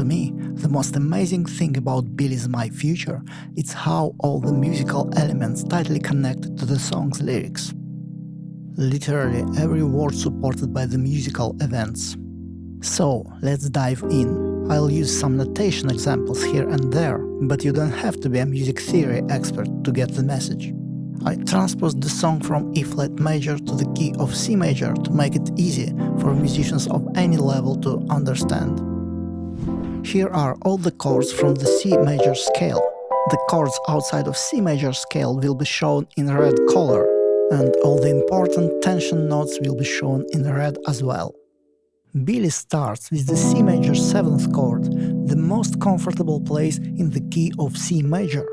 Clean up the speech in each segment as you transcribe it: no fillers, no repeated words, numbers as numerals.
me, the most amazing thing about Billie's My Future is how all the musical elements tightly connected to the song's lyrics. Literally every word supported by the musical events. So, let's dive in. I'll use some notation examples here and there, but you don't have to be a music theory expert to get the message. I transposed the song from E flat major to the key of C major to make it easy for musicians of any level to understand. Here are all the chords from the C major scale. The chords outside of C major scale will be shown in red color, and all the important tension notes will be shown in red as well. Billie starts with the C major 7th chord, the most comfortable place in the key of C major.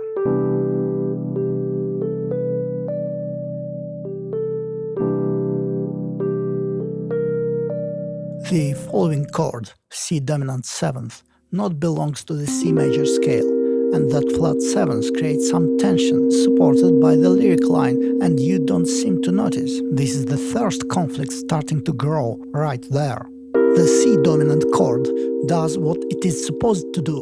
The following chord, C dominant 7th, not belongs to the C major scale, and that flat 7th creates some tension supported by the lyric line, and you don't seem to notice. This is the first conflict starting to grow right there. The C dominant chord does what it is supposed to do.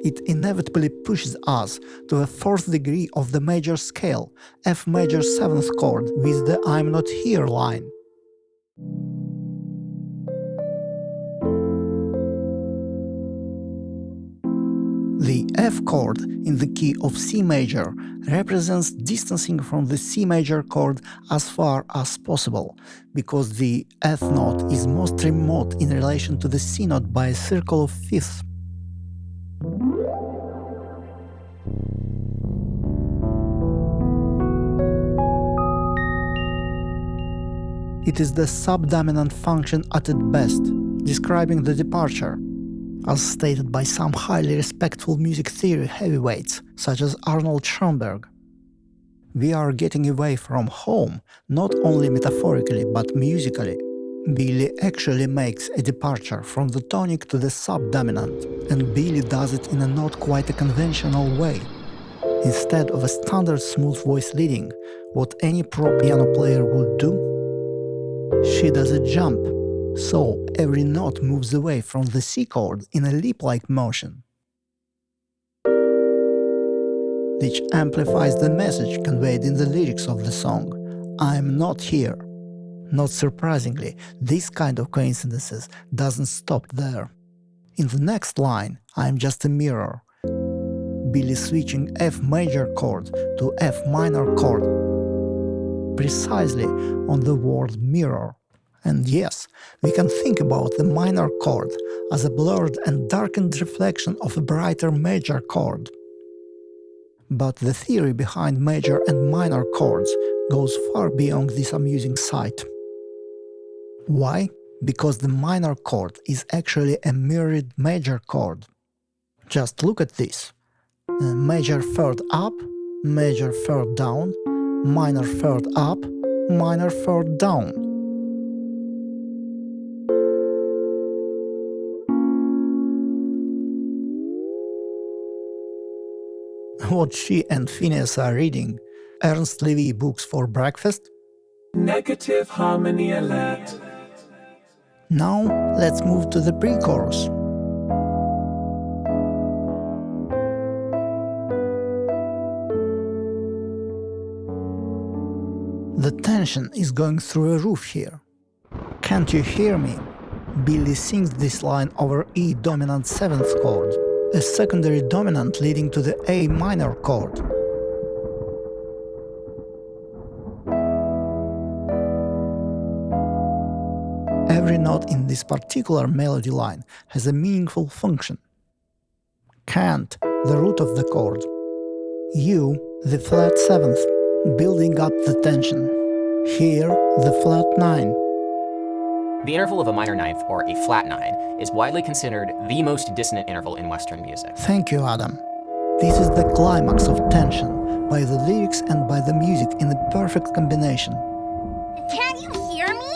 It inevitably pushes us to the 4th degree of the major scale, F major 7th chord with the I'm not here line. The F chord in the key of C major represents distancing from the C major chord as far as possible, because the F note is most remote in relation to the C note by a circle of fifths. It is the subdominant function at its best, describing the departure, as stated by some highly respectful music theory heavyweights, such as Arnold Schoenberg. We are getting away from home, not only metaphorically but musically. Billie actually makes a departure from the tonic to the subdominant, and Billie does it in a not quite a conventional way. Instead of a standard smooth voice leading, what any pro piano player would do, she does a jump. So every note moves away from the C chord in a leap-like motion, which amplifies the message conveyed in the lyrics of the song, I'm not here. Not surprisingly, this kind of coincidences doesn't stop there. In the next line, I'm just a mirror, Billie switching F major chord to F minor chord, precisely on the word mirror. And yes, we can think about the minor chord as a blurred and darkened reflection of a brighter major chord. But the theory behind major and minor chords goes far beyond this amusing sight. Why? Because the minor chord is actually a mirrored major chord. Just look at this. Major third up, major third down, minor third up, minor third down. What she and Finneas are reading, Ernst Levy books for breakfast? Negative harmony alert. Now let's move to the pre-chorus. The tension is going through a roof here. Can't you hear me? Billie sings this line over E dominant 7th chord, a secondary dominant leading to the A minor chord. Every note in this particular melody line has a meaningful function. Can't, the root of the chord. U, the flat 7th, building up the tension. Here, the flat 9. The interval of a minor ninth, or a flat 9, is widely considered the most dissonant interval in Western music. Thank you, Adam. This is the climax of tension, by the lyrics and by the music in a perfect combination. Can't you hear me?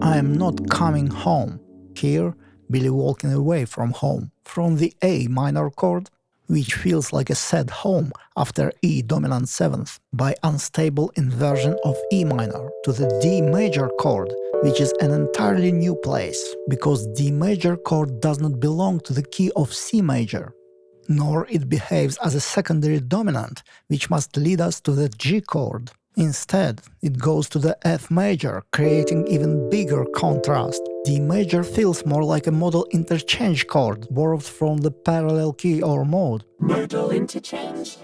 I am not coming home. Here, Billie walking away from home, from the A minor chord. which feels like a sad home after E dominant 7th, by unstable inversion of E minor to the D major chord, which is an entirely new place, because D major chord does not belong to the key of C major, nor it behaves as a secondary dominant, which must lead us to the G chord. Instead, it goes to the F major, creating even bigger contrast. D major feels more like a modal interchange chord, borrowed from the parallel key or mode. Modal interchange.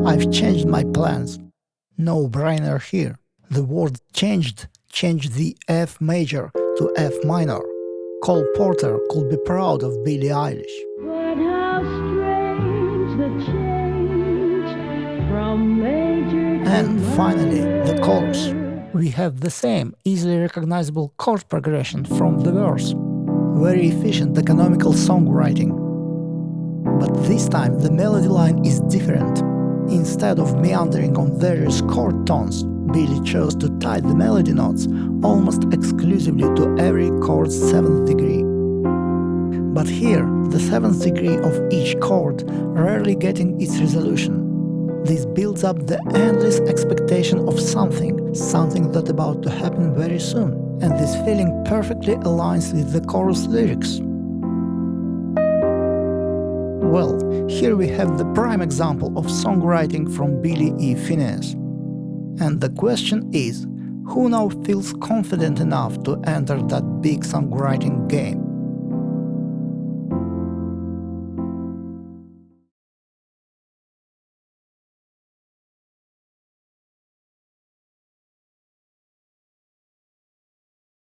I've changed my plans. No brainer here. The word changed the F major to F minor. Cole Porter could be proud of Billie Eilish. But how strange the change from major to And finally, the minor. chorus. We have the same easily recognizable chord progression from the verse. Very efficient, economical songwriting. But this time the melody line is different. Instead of meandering on various chord tones, Billie chose to tie the melody notes almost exclusively to every chord's 7th degree. But here, the 7th degree of each chord rarely getting its resolution. This builds up the endless expectation of something that's about to happen very soon, and this feeling perfectly aligns with the chorus lyrics. Well, here we have the prime example of songwriting from Billie E. Finneas. And the question is, who now feels confident enough to enter that big songwriting game?